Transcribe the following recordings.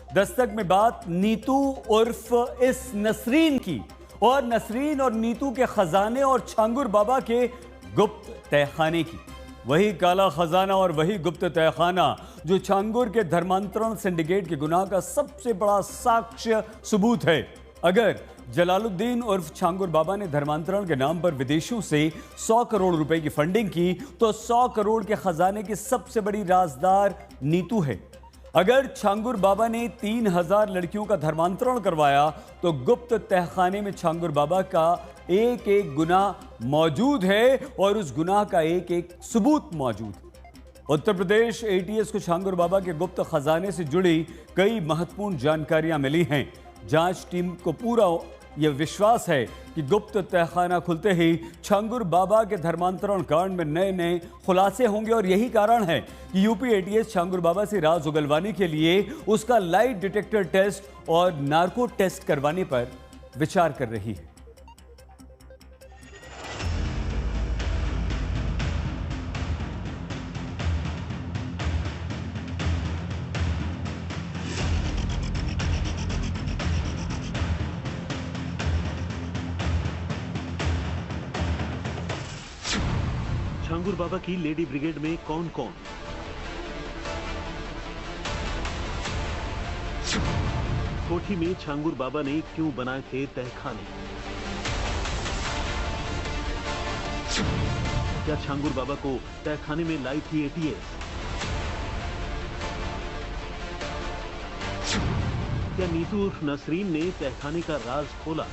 दस्तक में बात नीतू उर्फ इस नसरीन की, और नसरीन और नीतू के खजाने और छांगुर बाबा के गुप्त तहखाने की। वही काला खजाना और वही गुप्त तहखाना जो छांगुर के धर्मांतरण सिंडिकेट के गुनाह का सबसे बड़ा साक्ष्य सबूत है। अगर जलालुद्दीन उर्फ छांगुर बाबा ने धर्मांतरण के नाम पर विदेशों से 100 करोड़ रुपए की फंडिंग की, तो 100 करोड़ के खजाने की सबसे बड़ी राजदार नीतू है। अगर छांगुर बाबा ने 3000 लड़कियों का धर्मांतरण करवाया, तो गुप्त तहखाने में छांगुर बाबा का एक एक गुनाह मौजूद है और उस गुनाह का एक एक सबूत मौजूद है। उत्तर प्रदेश एटीएस को छांगुर बाबा के गुप्त खजाने से जुड़ी कई महत्वपूर्ण जानकारियां मिली हैं। जांच टीम को पूरा यह विश्वास है कि गुप्त तहखाना खुलते ही छांगुर बाबा के धर्मांतरण कांड में नए नए खुलासे होंगे, और यही कारण है कि यूपी एटीएस छांगुर बाबा से राज उगलवाने के लिए उसका लाइट डिटेक्टर टेस्ट और नार्को टेस्ट करवाने पर विचार कर रही है। छांगुर बाबा की लेडी ब्रिगेड में कौन कौन? कोठी में छांगुर बाबा ने क्यों बनाए थे तहखाने? क्या छांगुर बाबा को तहखाने में लाई थी एटीएस? क्या नीतू उर्फ नसरीन ने तहखाने का राज खोला?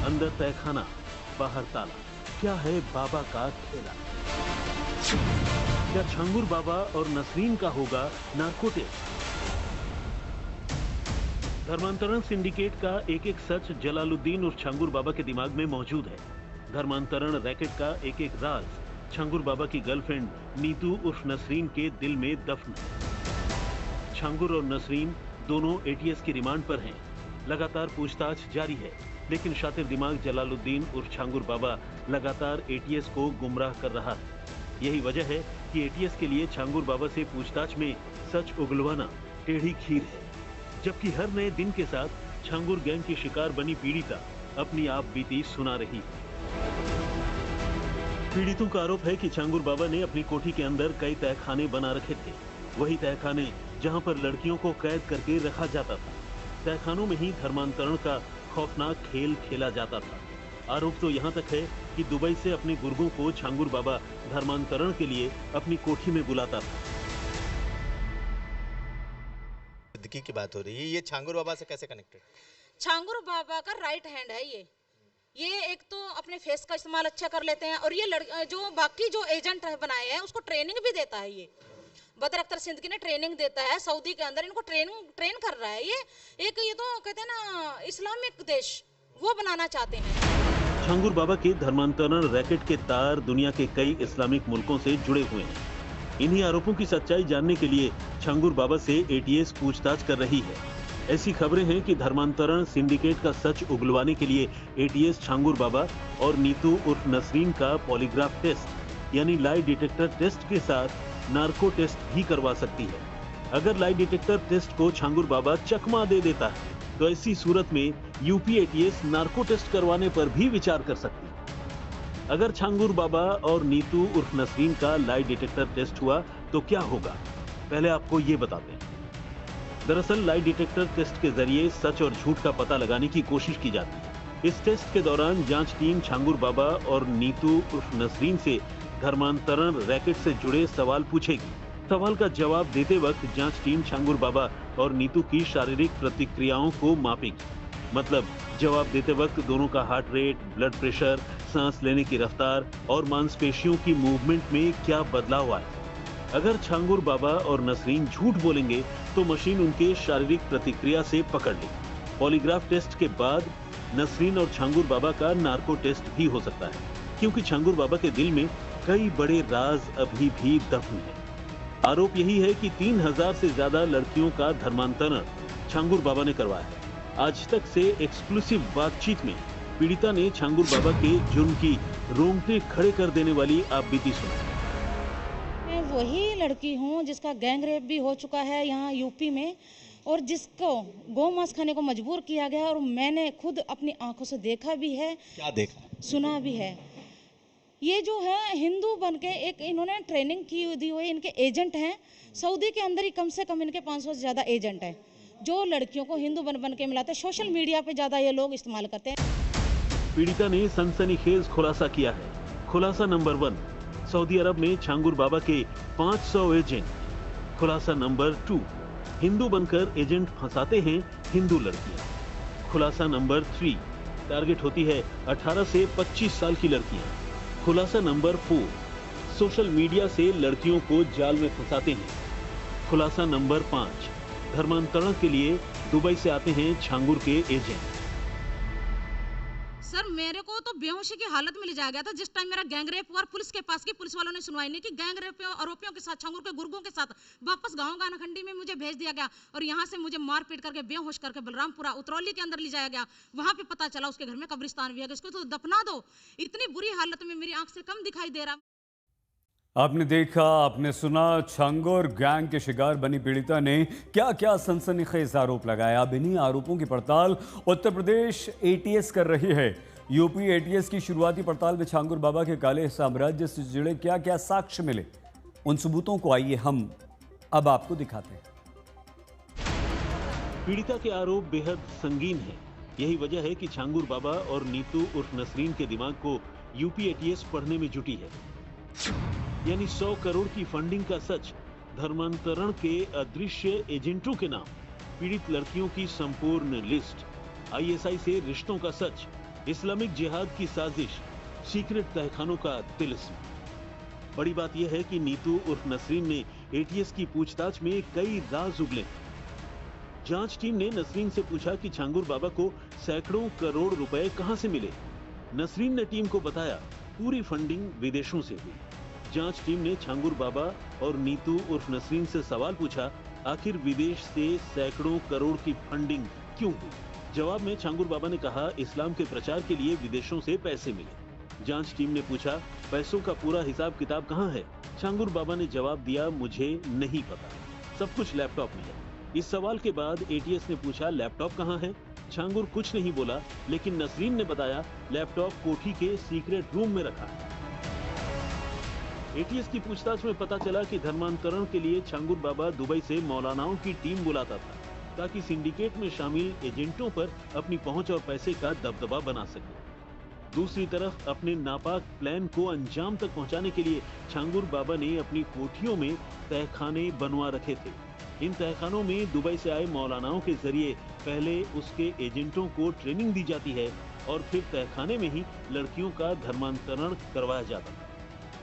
अंदर तहखाना, बाहर ताला, क्या है बाबा का खेला? क्या छांगुर बाबा और नसरीन का होगा नार्को टेस्ट? धर्मांतरण सिंडिकेट का एक एक सच जलालुद्दीन और छांगुर बाबा के दिमाग में मौजूद है। धर्मांतरण रैकेट का एक एक राज छांगुर बाबा की गर्लफ्रेंड नीतू उर्फ नसरीन के दिल में दफन है। छांगुर और नसरीन दोनों एटीएस की रिमांड पर हैं। लगातार पूछताछ जारी है, लेकिन शातिर दिमाग जलालुद्दीन उर्फ छांगुर बाबा लगातार एटीएस को गुमराह कर रहा है। यही वजह है कि एटीएस के लिए छांगुर बाबा से पूछताछ में सच उगलवाना टेढ़ी खीर है। जबकि हर नए दिन के साथ छांगुर गैंग की शिकार बनी पीड़िता अपनी आप बीती सुना रही है। पीड़ितों का आरोप है कि छांगुर बाबा ने अपनी कोठी के अंदर कई तहखाने बना रखे थे। वही तहखाने जहां पर लड़कियों को कैद करके रखा जाता था। तहखानों में ही धर्मांतरण का खौफनाक खेल खेला जाता था। आरोप तो यहां तक है कि दुबई से अपने गुर्गों को छांगुर बाबा धर्मांतरण के लिए अपनी कोठी में बुलाता था। की बात हो रही है, ये छांगुर बाबा से कैसे कनेक्टेड? छांगुर बाबा का राइट हैंड है ये एक तो अपने फेस का इस्तेमाल अच्छा कर लेते हैं, और ये जो बाकी जो एजेंट बनाए हैं उसको ट्रेनिंग भी देता है। ये बदर अख्तर सिद्दीकी ने ट्रेनिंग देता है सऊदी के अंदर, इनको ट्रेन कर रहा है। ये तो कहते हैं ना इस्लामिक देश वो बनाना चाहते हैं। छांगुर बाबा के धर्मांतरण रैकेट के तार दुनिया के कई इस्लामिक मुल्कों से जुड़े हुए हैं। इन्हीं आरोपों की सच्चाई जानने के लिए छांगुर बाबा से एटीएस पूछताछ कर रही है। ऐसी खबरें हैं कि धर्मांतरण सिंडिकेट का सच उगलवाने के लिए एटीएस छांगुर बाबा और नीतू उर्फ नसरीन का पॉलीग्राफ टेस्ट यानी लाई डिटेक्टर टेस्ट के साथ नार्को टेस्ट भी करवा सकती है। अगर लाई डिटेक्टर टेस्ट को छांगुर बाबा चकमा दे देता है, तो ऐसी सूरत में यूपी एटीएस नार्को टेस्ट करवाने पर भी विचार कर सकती है। अगर छांगुर बाबा और नीतू उर्फ नसरीन का लाई डिटेक्टर टेस्ट हुआ तो क्या होगा, पहले आपको ये बताते हैं। दरअसल लाई डिटेक्टर टेस्ट के जरिए सच और झूठ का पता लगाने की कोशिश की जाती है। इस टेस्ट के दौरान जांच टीम छांगुर बाबा और नीतू उर्फ नसरीन से धर्मांतरण रैकेट से जुड़े सवाल पूछेगी। सवाल का जवाब देते वक्त जांच टीम छांगुर बाबा और नीतू की शारीरिक प्रतिक्रियाओं को मापेगी। मतलब जवाब देते वक्त दोनों का हार्ट रेट, ब्लड प्रेशर, सांस लेने की रफ्तार और मांसपेशियों की मूवमेंट में क्या बदलाव आए। अगर छांगुर बाबा और नसरीन झूठ बोलेंगे तो मशीन उनके शारीरिक प्रतिक्रिया से पकड़ लेगी। पॉलीग्राफ टेस्ट के बाद नसरीन और छांगुर बाबा का नार्को टेस्ट भी हो सकता है, क्योंकि छांगुर बाबा के दिल में कई बड़े राज अभी भी दफन है। आरोप यही है कि 3000 से ज्यादा लड़कियों का धर्मांतरण छांगुर बाबा ने करवाया है। आज तक से एक्सक्लूसिव बातचीत में पीड़िता ने छांगुर बाबा के जुर्म की रोंगटे खड़े कर देने वाली आप बीती सुनाई। मैं वही लड़की हूँ जिसका गैंग रेप भी हो चुका है यहाँ यूपी में, और जिसको गौ मांस खाने को मजबूर किया गया, और मैंने खुद अपनी आंखों से देखा भी है। क्या देखा? सुना भी है। ये जो है हिंदू बन के एक इन्होंने ट्रेनिंग की दी हुई, इनके एजेंट हैं सऊदी के अंदर ही, कम से कम इनके 500 से ज़्यादा एजेंट हैं जो लड़कियों को हिंदू बन के मिलाते हैं। सोशल मीडिया पे ज़्यादा ये लोग इस्तेमाल करते हैं। पीड़िता ने सनसनीखेज खुलासा किया है। खुलासा नंबर 1, सऊदी अरब में छांगुर बाबा के 500 एजेंट। खुलासा नंबर 2, हिंदू बनकर एजेंट फंसाते हैं हिंदू लड़कियां। खुलासा नंबर 3, टारगेट होती है 18 से 25 साल की लड़कियां। खुलासा नंबर 4, सोशल मीडिया से लड़कियों को जाल में फंसाते हैं। खुलासा नंबर 5, धर्मांतरण के लिए दुबई से आते हैं छांगुर के एजेंट। सर मेरे को तो बेहोशी की हालत में ले जाया गया था जिस टाइम मेरा गैंग रेप हुआ, पुलिस के पास की, पुलिस वालों ने सुनवाई नहीं की। गैंग रेप आरोपियों के साथ, छांगुर के गुर्गों के साथ वापस गांव गानाखंडी में मुझे भेज दिया गया, और यहाँ से मुझे मारपीट करके बेहोश करके बलरामपुरा उतरौली के अंदर ले जाया गया। वहां पे पता चला उसके घर में कब्रिस्तान भी है, इसको तो दफना दो। इतनी बुरी हालत में, मेरी आंख से कम दिखाई दे रहा। आपने देखा, आपने सुना, छांगुर गैंग के शिकार बनी पीड़िता ने क्या क्या सनसनीखेज आरोप लगाया। अब इन्हीं आरोपों की पड़ताल उत्तर प्रदेश एटीएस कर रही है। यूपी एटीएस की शुरुआती पड़ताल में छांगुर बाबा के काले साम्राज्य से जुड़े क्या क्या साक्ष्य मिले, उन सबूतों को आइए हम अब आपको दिखाते हैं। पीड़िता के आरोप बेहद संगीन हैं। यही वजह है कि छांगुर बाबा और नीतू उर्फ नसरीन के दिमाग को यूपी एटीएस पढ़ने में जुटी है। यानी 100 करोड़ की फंडिंग का सच, धर्मांतरण के अदृश्य एजेंटों के नाम, पीड़ित लड़कियों की संपूर्ण लिस्ट, आईएसआई से रिश्तों का सच, इस्लामिक जिहाद की साजिश, सीक्रेट तहखानों का तिलिस्म। बड़ी बात यह है कि नीतू उर्फ नसरीन ने एटीएस की पूछताछ में कई राज उगले। जांच टीम ने नसरीन से पूछा कि छांगुर बाबा को सैकड़ों करोड़ रुपए कहां से मिले। नसरीन ने टीम को बताया पूरी फंडिंग विदेशों से हुई। जांच टीम ने छांगुर बाबा और नीतू उर्फ नसरीन से सवाल पूछा, आखिर विदेश से सैकड़ों करोड़ की फंडिंग क्यों हुई? जवाब में छांगुर बाबा ने कहा, इस्लाम के प्रचार के लिए विदेशों से पैसे मिले। जांच टीम ने पूछा, पैसों का पूरा हिसाब किताब कहां है? छांगुर बाबा ने जवाब दिया, मुझे नहीं पता, सब कुछ लैपटॉप में है। इस सवाल के बाद एटीएस ने पूछा, लैपटॉप कहां है? छांगुर कुछ नहीं बोला, लेकिन नसरीन ने बताया, लैपटॉप कोठी के सीक्रेट रूम में रखा है। एटीएस की पूछताछ में पता चला कि धर्मांतरण के लिए छांगुर बाबा दुबई से मौलानाओं की टीम बुलाता था, ताकि सिंडिकेट में शामिल एजेंटों पर अपनी पहुंच और पैसे का दबदबा बना सके। दूसरी तरफ अपने नापाक प्लान को अंजाम तक पहुंचाने के लिए छांगुर बाबा ने अपनी कोठियों में तहखाने बनवा रखे थे। इन तहखानों में दुबई से आए मौलानाओं के जरिए पहले उसके एजेंटों को ट्रेनिंग दी जाती है और फिर तहखाने में ही लड़कियों का धर्मांतरण करवाया जाता था।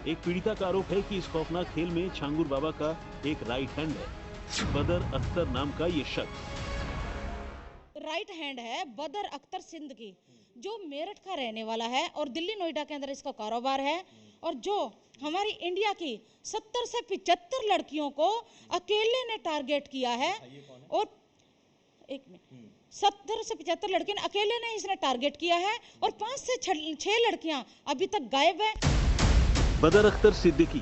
एक पीड़िता का आरोप है कि इस खौफनाक खेल में छांगुर बाबा का एक राइट हैंड है, बदर अख्तर नाम का ये शख्स। राइट हैंड है बदर अख्तर सिद्दीकी, जो मेरठ का रहने वाला है और दिल्ली नोएडा के अंदर इसका कारोबार है, और जो हमारी इंडिया की 70 से 75 लड़कियों को अकेले ने टारगेट किया है। और एक मिनट, 70 से 75 लड़कियां अकेले ने इसने टारगेट किया है, और 5 से 6 लड़कियां अभी तक गायब है। बदर अख्तर सिद्दीकी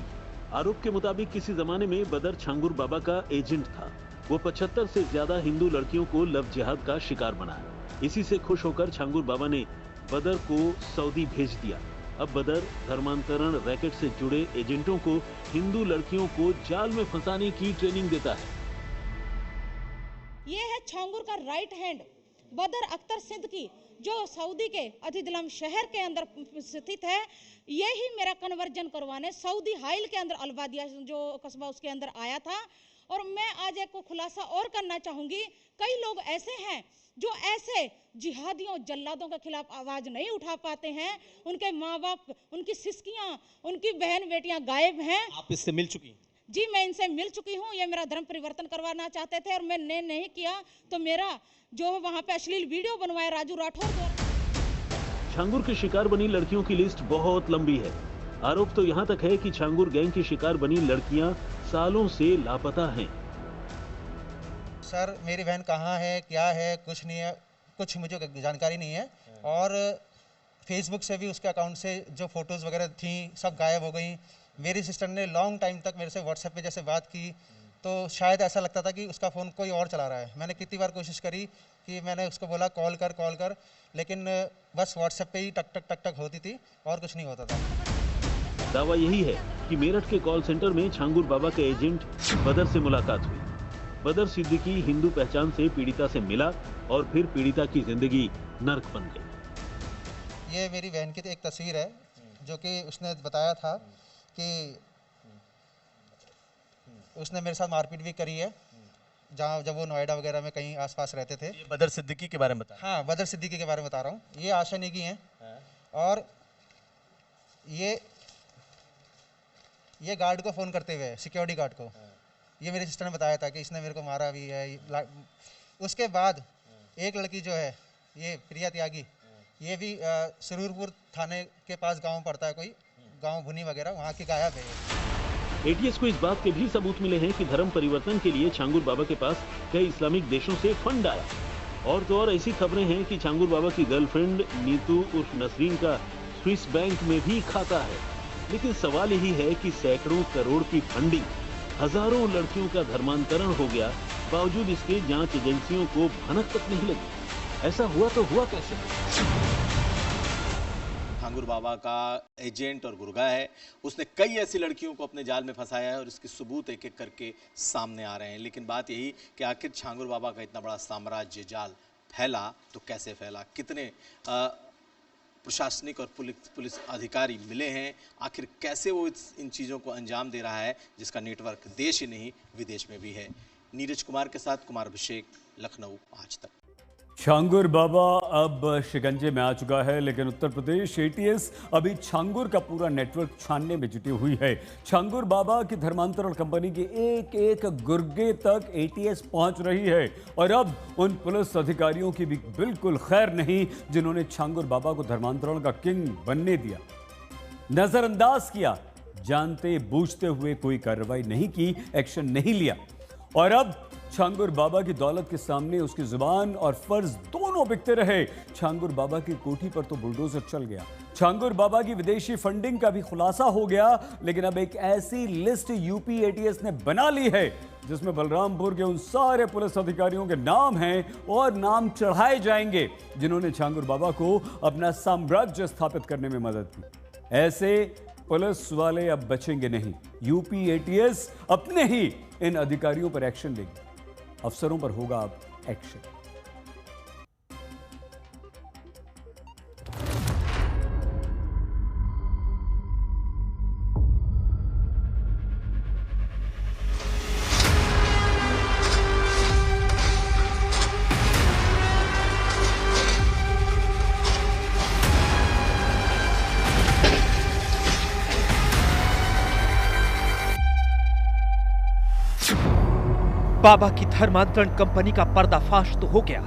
आरोप के मुताबिक किसी जमाने में बदर छांगुर बाबा का एजेंट था। वो 75 से ज्यादा हिंदू लड़कियों को लव जिहाद का शिकार बनाया। इसी से खुश होकर छांगुर बाबा ने बदर को सऊदी भेज दिया। अब बदर धर्मांतरण रैकेट से जुड़े एजेंटों को हिंदू लड़कियों को जाल में फंसाने की ट्रेनिंग देता है। ये है छांगुर का राइट हैंड बदर अख्तर सिद्दीकी, जो सऊदी के अधिदलम शहर के अंदर स्थित है। यही मेरा कन्वर्जन करवाने सऊदी हाइल के अंदर अलवादिया जो कस्बा उसके अंदर आया था। और मैं आज एक को खुलासा और करना चाहूंगी, कई लोग ऐसे हैं जो ऐसे जिहादियों जल्लादों के खिलाफ आवाज नहीं उठा पाते हैं। उनके माँ बाप, उनकी सिस्कियां, उनकी बहन बेटियां गायब हैं। आप इससे मिल चुकी हैं? जी मैं इनसे मिल चुकी हूँ। ये मेरा धर्म परिवर्तन करवाना चाहते थे और मैंने नहीं किया, तो मेरा जो वहाँ पे अश्लील वीडियो बनवाया राजू राठौर द्वारा। छांगुर के शिकार बनी लड़कियों की लिस्ट बहुत लंबी है। आरोप तो यहाँ तक है कि छांगुर गैंग की शिकार बनी लड़कियां सालों से लापता हैं। सर मेरी बहन कहाँ है, क्या है, कुछ नहीं है, कुछ मुझे जानकारी नहीं है। और फेसबुक से भी उसके अकाउंट से जो फोटोज़ वगैरह थी सब गायब हो गई। मेरी सिस्टर ने लॉन्ग टाइम तक मेरे से व्हाट्सएप पे जैसे बात की, तो शायद ऐसा लगता था कि उसका फ़ोन कोई और चला रहा है। मैंने कितनी बार कोशिश करी कि मैंने उसको बोला कॉल कर, लेकिन बस व्हाट्सएप पे ही टक टक होती थी और कुछ नहीं होता था। दावा यही है कि मेरठ के कॉल सेंटर में छांगुर बाबा के एजेंट बदर से मुलाकात हुई। बदर सिद्दीकी हिंदू पहचान से पीड़िता से मिला और फिर पीड़िता की जिंदगी नर्क बन गई। ये मेरी बहन की एक तस्वीर है जो कि उसने बताया था कि उसने मेरे साथ मारपीट भी करी है, जहाँ जब वो नोएडा वगैरह में कहीं आसपास रहते थे। ये बदर सिद्दीकी के बारे में बता। हाँ, बदर सिद्दीकी के बारे में बता रहा हूँ। ये आशा नेगी हैं और ये गार्ड को फ़ोन करते हुए, सिक्योरिटी गार्ड को, ये मेरी सिस्टर ने बताया था कि इसने मेरे को मारा भी है। उसके बाद एक लड़की जो है ये प्रिया त्यागी, ये भी सुरूरपुर थाने के पास गांव पड़ता है, कोई गांव भुनी वगैरह, वहाँ की गायब है। एटीएस को इस बात के भी सबूत मिले हैं कि धर्म परिवर्तन के लिए छांगुर बाबा के पास कई इस्लामिक देशों से फंड आया। और तो और ऐसी खबरें हैं कि छांगुर बाबा की गर्लफ्रेंड नीतू उर्फ नसरीन का स्विस बैंक में भी खाता है। लेकिन सवाल यही है कि सैकड़ों करोड़ की फंडिंग, हजारों लड़कियों का धर्मांतरण हो गया, बावजूद इसके जांच एजेंसियों को भनक तक नहीं लगी। ऐसा हुआ तो हुआ कैसे? छांगुर बाबा का एजेंट और गुरगा है, उसने कई ऐसी लड़कियों को अपने जाल में फंसाया है और इसके सबूत एक एक करके सामने आ रहे हैं। लेकिन बात यही कि आखिर छांगुर बाबा का इतना बड़ा साम्राज्य जाल फैला तो कैसे फैला, कितने प्रशासनिक और पुलिस अधिकारी मिले हैं, आखिर कैसे वो इन चीज़ों को अंजाम दे रहा है जिसका नेटवर्क देश ही नहीं विदेश में भी है। नीरज कुमार के साथ कुमार अभिषेक, लखनऊ, आज तक। छांगुर बाबा अब शिकंजे में आ चुका है, लेकिन उत्तर प्रदेश एटीएस अभी छांगुर का पूरा नेटवर्क छानने में जुटी हुई है। छांगुर बाबा की धर्मांतरण कंपनी के एक एक गुर्गे तक एटीएस पहुंच रही है और अब उन पुलिस अधिकारियों की भी बिल्कुल खैर नहीं जिन्होंने छांगुर बाबा को धर्मांतरण का किंग बनने दिया, नजरअंदाज किया, जानते बूझते हुए कोई कार्रवाई नहीं की, एक्शन नहीं लिया। और अब छांगुर बाबा की दौलत के सामने उसकी जुबान और फर्ज दोनों बिकते रहे। छांगुर बाबा की कोठी पर तो बुलडोजर चल गया, छांगुर बाबा की विदेशी फंडिंग का भी खुलासा हो गया। लेकिन अब एक ऐसी लिस्ट यूपी एटीएस ने बना ली है जिसमें बलरामपुर के उन सारे पुलिस अधिकारियों के नाम हैं और नाम चढ़ाए जाएंगे जिन्होंने छांगुर बाबा को अपना साम्राज्य स्थापित करने में मदद की। ऐसे पुलिस वाले अब बचेंगे नहीं। यूपी एटीएस अपने ही इन अधिकारियों पर एक्शन लेगी, अफसरों पर होगा अब एक्शन। बाबा की धर्मांतरण कंपनी का पर्दाफाश तो हो गया,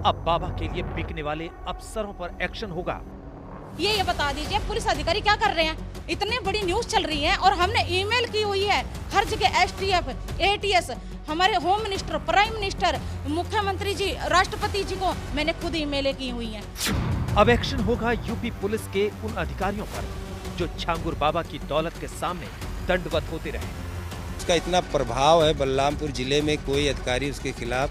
अब बाबा के लिए बिकने वाले अफसरों पर एक्शन होगा। ये बता दीजिए पुलिस अधिकारी क्या कर रहे हैं? इतनी बड़ी न्यूज चल रही है और हमने ईमेल की हुई है हर जगह, एसटीएफ, एटीएस, हमारे होम मिनिस्टर, प्राइम मिनिस्टर, मुख्यमंत्री जी, राष्ट्रपति जी को मैंने खुद ईमेलें की हुई हैं। अब एक्शन होगा यूपी पुलिस के उन अधिकारियों पर जो छांगुर बाबा की दौलत के सामने दंडवत होते रहे। उसका इतना प्रभाव है बलरामपुर जिले में, कोई अधिकारी उसके खिलाफ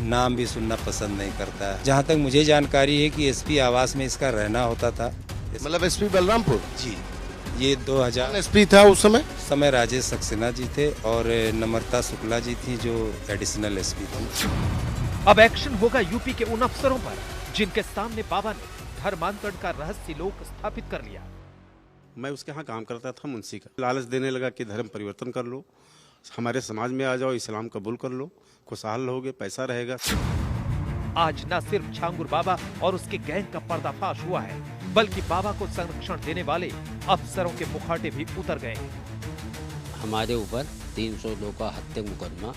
नाम भी सुनना पसंद नहीं करता है। जहाँ तक मुझे जानकारी है कि एसपी आवास में इसका रहना होता था। मतलब एसपी बलरामपुर? जी, ये 2000 एसपी था उस समय राजेश सक्सेना जी थे और नम्रता शुक्ला जी थी जो एडिशनल एसपी थी। अब एक्शन होगा यूपी के उन अफसरों पर जिनके सामने बाबा ने धर्मांतरण का रहस्य लोक स्थापित कर लिया। मैं उसके यहाँ काम करता था, मुंशी का। लालच देने लगा कि धर्म परिवर्तन कर लो, हमारे समाज में आ जाओ, इस्लाम कबूल कर लो, खुशहाल रहोगे, पैसा रहेगा। आज न सिर्फ छांगुर बाबा और उसके गैंग का पर्दाफाश हुआ है, बल्कि बाबा को संरक्षण देने वाले अफसरों के मुखौटे भी उतर गए हैं। हमारे ऊपर 302 का हत्या मुकदमा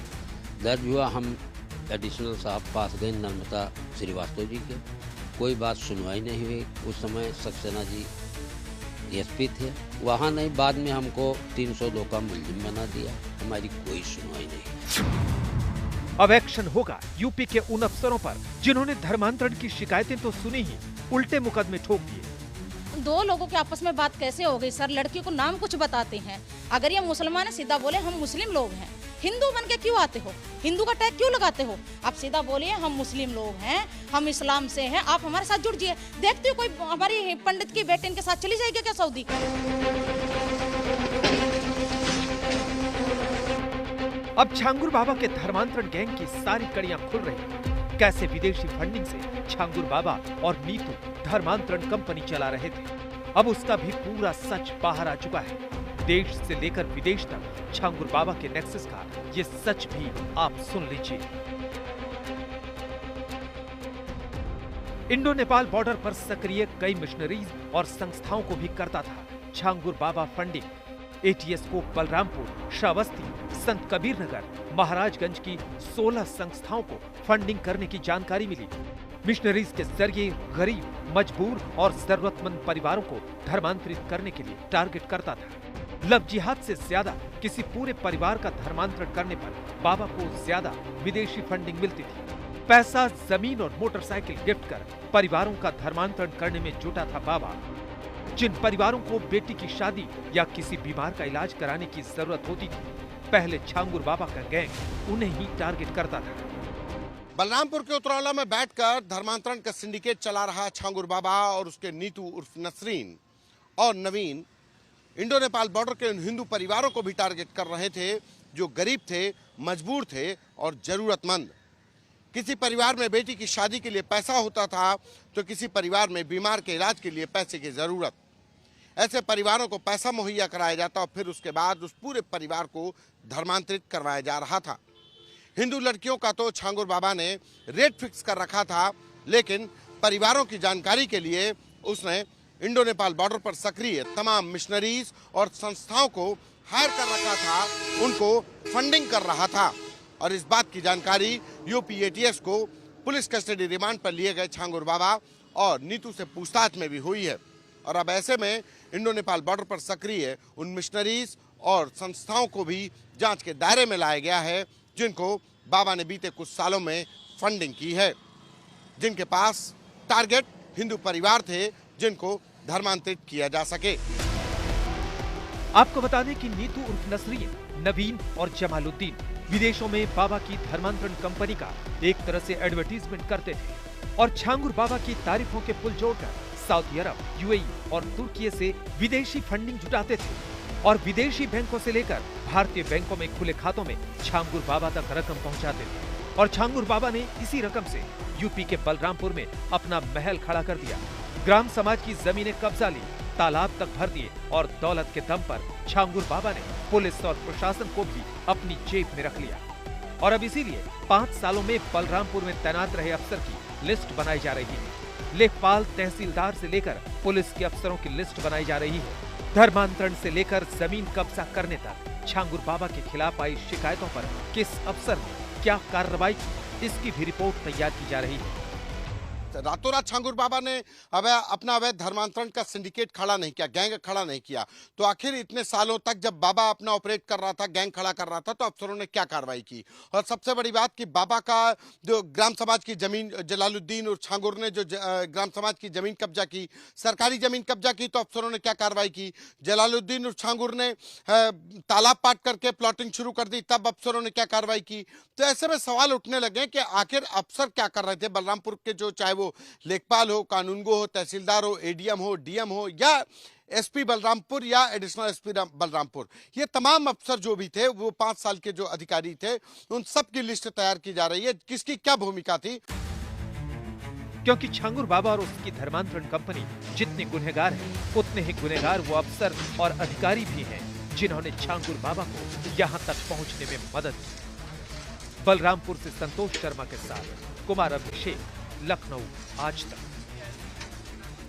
दर्ज हुआ। हम एडिशनल साहब पास गए नर्मदा श्रीवास्तव जी के, कोई बात सुनवाई नहीं हुई। उस समय सक्सेना जी एसपी थे, वहाँ नहीं, बाद में हमको 302 का मुलजिम बना दिया, हमारी कोई सुनवाई नहीं। अब एक्शन होगा यूपी के उन अफसरों पर जिन्होंने धर्मांतरण की शिकायतें तो सुनी ही, उल्टे मुकदमे ठोक दिए। दो लोगों के आपस में बात कैसे हो गई सर? लड़की को नाम कुछ बताते हैं, अगर ये मुसलमान है सीधा बोले हम मुस्लिम लोग हैं। हिंदू बन के क्यों आते हो? हिंदू का टैग क्यों लगाते हो? आप सीधा बोलिए हम मुस्लिम लोग हैं, हम इस्लाम से हैं, आप हमारे साथ जुड़ जाइए। देखते हो कोई हमारी पंडित की बेटे इनके साथ चली जाएगी क्या सऊदी? अब छांगुर बाबा के धर्मांतरण गैंग की सारी कड़ियां खुल रही हैं। कैसे विदेशी फंडिंग से छांगुर बाबा और नीतू धर्मांतरण कंपनी चला रहे थे, अब उसका भी पूरा सच बाहर आ चुका है। देश से लेकर विदेश तक छांगुर बाबा के नेक्सस का ये सच भी आप सुन लीजिए। इंडो नेपाल बॉर्डर पर सक्रिय कई मिशनरीज और संस्थाओं को भी करता था छांगुर बाबा फंडिंग। एटीएस को बलरामपुर, श्रावस्ती, संत कबीर नगर, महाराजगंज की 16 संस्थाओं को फंडिंग करने की जानकारी मिली। मिशनरीज के जरिए गरीब, मजबूर और जरूरतमंद परिवारों को धर्मांतरित करने के लिए टारगेट करता था। लव जिहाद से ज्यादा किसी पूरे परिवार का धर्मांतरण करने पर बाबा को ज्यादा विदेशी फंडिंग मिलती थी। पैसा, जमीन और मोटरसाइकिल गिफ्ट कर परिवारों का धर्मांतरण करने में जुटा था बाबा। जिन परिवारों को बेटी की शादी या किसी बीमार का इलाज कराने की जरूरत होती थी, पहले छांगुर बाबा का गैंग उन्हें ही टारगेट करता था। बलरामपुर के उतरौला में बैठकर धर्मांतरण का सिंडिकेट चला रहा छांगुर बाबा और उसके नीतू उर्फ नसरीन और नवीन इंडो नेपाल बॉर्डर के उन हिंदू परिवारों को भी टारगेट कर रहे थे जो गरीब थे, मजबूर थे और जरूरतमंद। किसी परिवार में बेटी की शादी के लिए पैसा होता था तो किसी परिवार में बीमार के इलाज के लिए पैसे की जरूरत। ऐसे परिवारों को पैसा मुहैया कराया जाता और फिर उसके बाद उस पूरे परिवार को धर्मांतरित करवाया जा रहा था। हिंदू लड़कियों का तो छांगुर बाबा ने रेट फिक्स कर रखा था, लेकिन परिवारों की जानकारी के लिए उसने इंडो नेपाल बॉर्डर पर सक्रिय तमाम मिशनरीज और संस्थाओं को हायर कर रखा था, उनको फंडिंग कर रहा था। और इस बात की जानकारी यूपी एटीएस को पुलिस कस्टडी रिमांड पर लिए गए छांगुर बाबा और नीतू से पूछताछ में भी हुई है। और अब ऐसे में इंडो नेपाल बॉर्डर पर सक्रिय उन मिशनरीज और संस्थाओं को भी जांच के दायरे में लाया गया है जिनको बाबा ने बीते कुछ सालों में फंडिंग की है, जिनके पास टारगेट हिंदू परिवार थे जिनको धर्मांतरित किया जा सके। आपको बता दें कि नीतू उर्फ नसरीन, नवीन और जमालुद्दीन विदेशों में बाबा की धर्मांतरण कंपनी का एक तरह से एडवर्टीजमेंट करते थे और छांगुर बाबा की तारीफों के पुल जोड़कर सऊदी अरब, यूएई और तुर्की से विदेशी फंडिंग जुटाते थे और विदेशी बैंकों से लेकर भारतीय बैंकों में खुले खातों में छांगुर बाबा तक रकम पहुंचाते थे। और छांगुर बाबा ने इसी रकम से यूपी के बलरामपुर में अपना महल खड़ा कर दिया, ग्राम समाज की जमीनें कब्जा ली, तालाब तक भर दिए और दौलत के दम पर छांगुर बाबा ने पुलिस और प्रशासन को भी अपनी जेब में रख लिया। और अब इसीलिए 5 सालों में बलरामपुर में तैनात रहे अफसर की लिस्ट बनाई जा रही है। लेखपाल, तहसीलदार से लेकर पुलिस के अफसरों की लिस्ट बनाई जा रही है। धर्मांतरण से लेकर जमीन कब्जा करने तक छांगुर बाबा के खिलाफ आई शिकायतों पर किस अफसर ने क्या कार्रवाई की, इसकी भी रिपोर्ट तैयार की जा रही है। रातों रात छांगुर बाबा ने अपना अवैध धर्मांतरण का सिंडिकेट खड़ा नहीं किया, गैंग खड़ा नहीं किया, तो आखिर इतने सालों तक जब बाबा अपना ऑपरेट कर रहा था, गैंग खड़ा कर रहा था, तो अफसरों ने क्या कार्रवाई की? और सबसे बड़ी बात कि बाबा का जो ग्राम समाज की जमीन, जलालुद्दीन और छांगुर ने जो ग्राम समाज की जमीन कब्जा की, सरकारी जमीन कब्जा की, तो अफसरों ने क्या कार्रवाई की? जलालुद्दीन और छांगुर ने तालाब पाट करके प्लॉटिंग शुरू कर दी, तब अफसरों ने क्या कार्रवाई की? तो ऐसे में सवाल उठने लगे कि आखिर अफसर क्या कर रहे थे बलरामपुर के, जो चाहे वो लेखपाल हो, कानूनगो हो, तहसीलदार हो, एडीएम हो, डीएम हो या एसपी बलरामपुर या एडिशनल एसपी बलरामपुर, ये तमाम अफसर जो भी थे, वो 5 साल के जो अधिकारी थे, उन सब की लिस्ट तैयार की जा रही है, किसकी क्या भूमिका थी। क्योंकि छांगुर बाबा और उसकी धर्मांतरण कंपनी जितने गुनहगार हैं, उतने ही गुनहगार वो अफसर और अधिकारी भी हैं जिन्होंने छांगुर बाबा को यहाँ तक पहुँचने में मदद की। बलरामपुर से संतोष शर्मा के साथ कुमार अभिषेक, लखनऊ, आज तक।